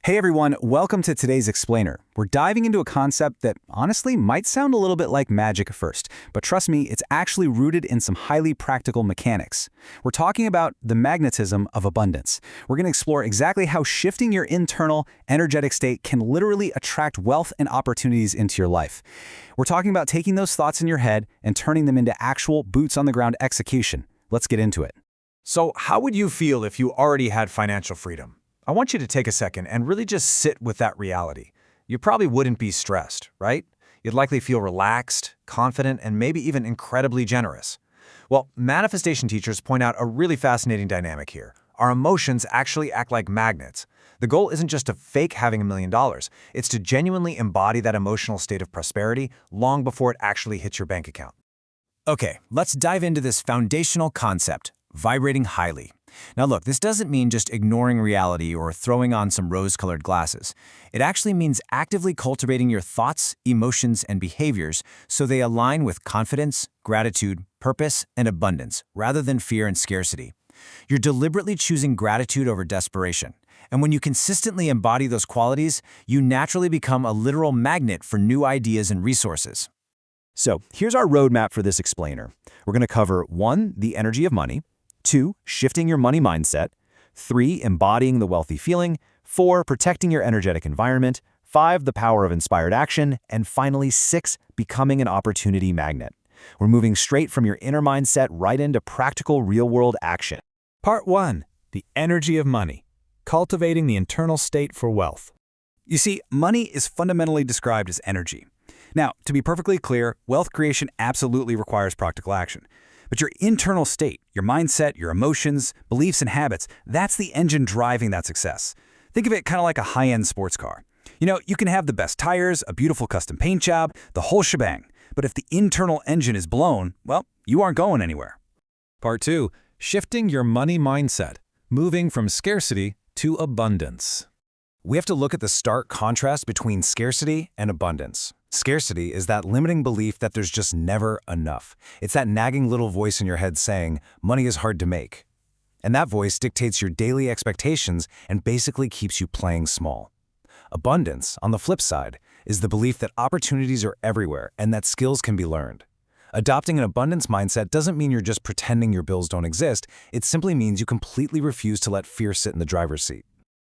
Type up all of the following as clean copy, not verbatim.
Hey everyone, welcome to today's Explainer. We're diving into a concept that honestly might sound a little bit like magic at first, but trust me, it's actually rooted in some highly practical mechanics. We're talking about the magnetism of abundance. We're going to explore exactly how shifting your internal, energetic state can literally attract wealth and opportunities into your life. We're talking about taking those thoughts in your head and turning them into actual boots-on-the-ground execution. Let's get into it. So how would you feel if you already had financial freedom? I want you to take a second and really just sit with that reality. You probably wouldn't be stressed, right? You'd likely feel relaxed, confident, and maybe even incredibly generous. Well, manifestation teachers point out a really fascinating dynamic here. Our emotions actually act like magnets. The goal isn't just to fake having $1 million, it's to genuinely embody that emotional state of prosperity long before it actually hits your bank account. Okay, let's dive into this foundational concept, vibrating highly. Now look, this doesn't mean just ignoring reality or throwing on some rose-colored glasses. It actually means actively cultivating your thoughts, emotions, and behaviors so they align with confidence, gratitude, purpose, and abundance, rather than fear and scarcity. You're deliberately choosing gratitude over desperation. And when you consistently embody those qualities, you naturally become a literal magnet for new ideas and resources. So here's our roadmap for this explainer. We're going to cover 1, the energy of money, 2, shifting your money mindset, 3, embodying the wealthy feeling, 4, protecting your energetic environment, 5, the power of inspired action, and finally 6, becoming an opportunity magnet. We're moving straight from your inner mindset right into practical real-world action. Part 1. The energy of money. Cultivating the internal state for wealth. You see, money is fundamentally described as energy. Now, to be perfectly clear, wealth creation absolutely requires practical action. But your internal state, your mindset, your emotions, beliefs, and habits, that's the engine driving that success. Think of it kind of like a high-end sports car. You know, you can have the best tires, a beautiful custom paint job, the whole shebang. But if the internal engine is blown, well, you aren't going anywhere. Part 2. Shifting your money mindset. Moving from scarcity to abundance. We have to look at the stark contrast between scarcity and abundance. Scarcity is that limiting belief that there's just never enough. It's that nagging little voice in your head saying, money is hard to make. And that voice dictates your daily expectations and basically keeps you playing small. Abundance, on the flip side, is the belief that opportunities are everywhere and that skills can be learned. Adopting an abundance mindset doesn't mean you're just pretending your bills don't exist. It simply means you completely refuse to let fear sit in the driver's seat.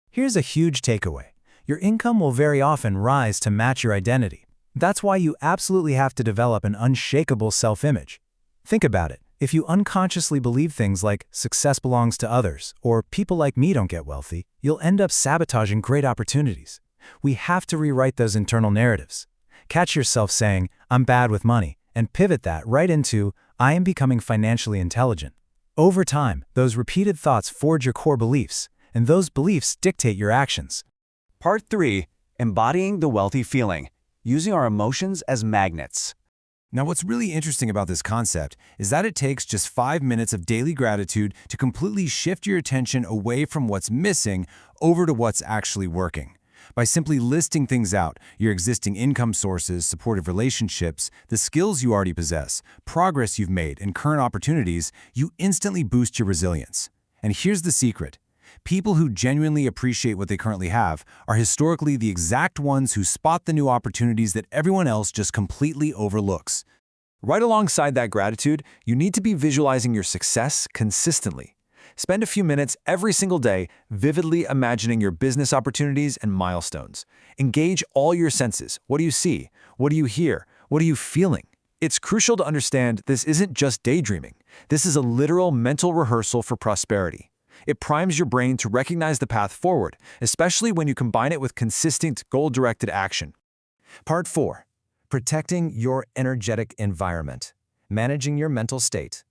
Here's a huge takeaway. Your income will very often rise to match your identity. That's why you absolutely have to develop an unshakable self-image. Think about it. If you unconsciously believe things like success belongs to others or people like me don't get wealthy, you'll end up sabotaging great opportunities. We have to rewrite those internal narratives. Catch yourself saying, I'm bad with money, and pivot that right into, I am becoming financially intelligent. Over time, those repeated thoughts forge your core beliefs, and those beliefs dictate your actions. Part 3. Embodying the wealthy feeling. Using our emotions as magnets. Now, what's really interesting about this concept is that it takes just 5 minutes of daily gratitude to completely shift your attention away from what's missing over to what's actually working. By simply listing things out, your existing income sources, supportive relationships, the skills you already possess, progress you've made, and current opportunities, you instantly boost your resilience. And here's the secret. People who genuinely appreciate what they currently have are historically the exact ones who spot the new opportunities that everyone else just completely overlooks. Right alongside that gratitude, you need to be visualizing your success consistently. Spend a few minutes every single day vividly imagining your business opportunities and milestones. Engage all your senses. What do you see? What do you hear? What are you feeling? It's crucial to understand this isn't just daydreaming. This is a literal mental rehearsal for prosperity. It primes your brain to recognize the path forward, especially when you combine it with consistent, goal-directed action. Part 4. Protecting your energetic environment. Managing your mental state.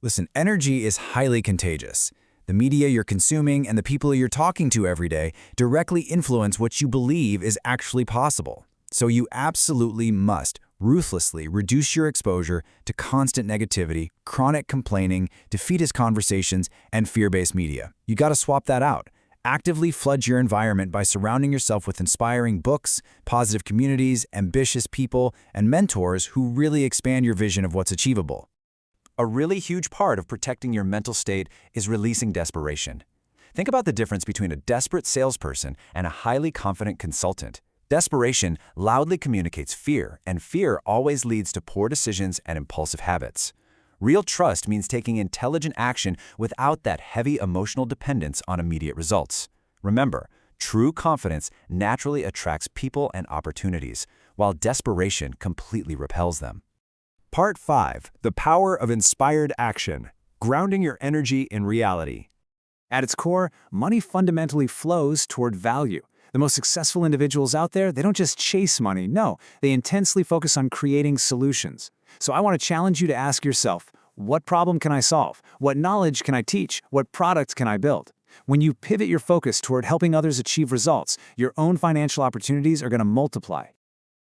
Listen, energy is highly contagious. The media you're consuming and the people you're talking to every day directly influence what you believe is actually possible. So you absolutely must ruthlessly reduce your exposure to constant negativity, chronic complaining, defeatist conversations, and fear-based media. You gotta swap that out. Actively flood your environment by surrounding yourself with inspiring books, positive communities, ambitious people, and mentors who really expand your vision of what's achievable. A really huge part of protecting your mental state is releasing desperation. Think about the difference between a desperate salesperson and a highly confident consultant. Desperation loudly communicates fear, and fear always leads to poor decisions and impulsive habits. Real trust means taking intelligent action without that heavy emotional dependence on immediate results. Remember, true confidence naturally attracts people and opportunities, while desperation completely repels them. Part 5. The Power of Inspired Action. Grounding your energy in reality. At its core, money fundamentally flows toward value. The most successful individuals out there, they don't just chase money. No, they intensely focus on creating solutions. So I want to challenge you to ask yourself, what problem can I solve? What knowledge can I teach? What product can I build? When you pivot your focus toward helping others achieve results, your own financial opportunities are going to multiply.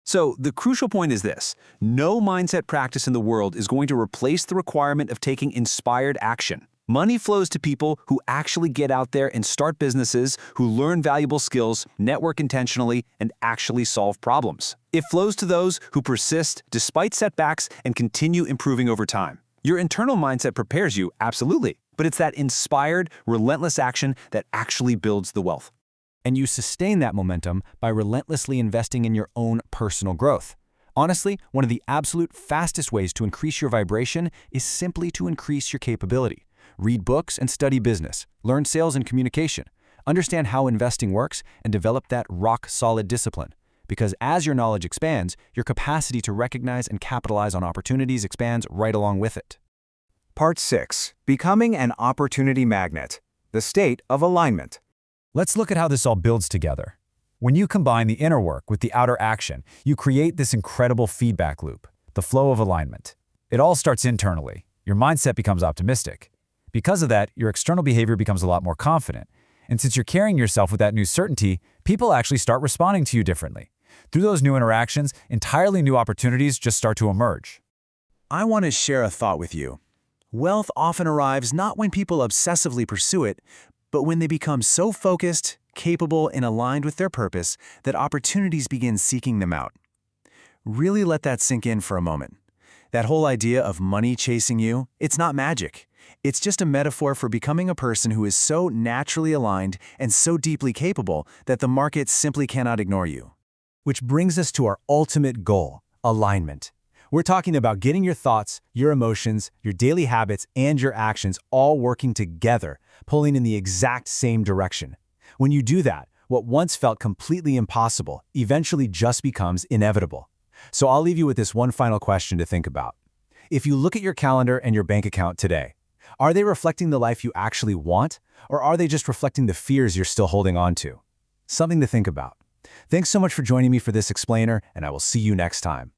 So the crucial point is this: no mindset practice in the world is going to replace the requirement of taking inspired action. Money flows to people who actually get out there and start businesses, who learn valuable skills, network intentionally, and actually solve problems. It flows to those who persist despite setbacks and continue improving over time. Your internal mindset prepares you, absolutely, but it's that inspired, relentless action that actually builds the wealth. And you sustain that momentum by relentlessly investing in your own personal growth. Honestly, one of the absolute fastest ways to increase your vibration is simply to increase your capability. Read books and study business, learn sales and communication, understand how investing works, and develop that rock-solid discipline. Because as your knowledge expands, your capacity to recognize and capitalize on opportunities expands right along with it. Part 6. Becoming an Opportunity Magnet. The State of Alignment. Let's look at how this all builds together. When you combine the inner work with the outer action, you create this incredible feedback loop, the flow of alignment. It all starts internally. Your mindset becomes optimistic. Because of that, your external behavior becomes a lot more confident. And since you're carrying yourself with that new certainty, people actually start responding to you differently. Through those new interactions, entirely new opportunities just start to emerge. I want to share a thought with you. Wealth often arrives not when people obsessively pursue it, but when they become so focused, capable, and aligned with their purpose that opportunities begin seeking them out. Really let that sink in for a moment. That whole idea of money chasing you, it's not magic. It's just a metaphor for becoming a person who is so naturally aligned and so deeply capable that the market simply cannot ignore you. Which brings us to our ultimate goal, alignment. We're talking about getting your thoughts, your emotions, your daily habits, and your actions all working together, pulling in the exact same direction. When you do that, what once felt completely impossible eventually just becomes inevitable. So I'll leave you with this one final question to think about. If you look at your calendar and your bank account today, are they reflecting the life you actually want, or are they just reflecting the fears you're still holding on to? Something to think about. Thanks so much for joining me for this explainer, and I will see you next time.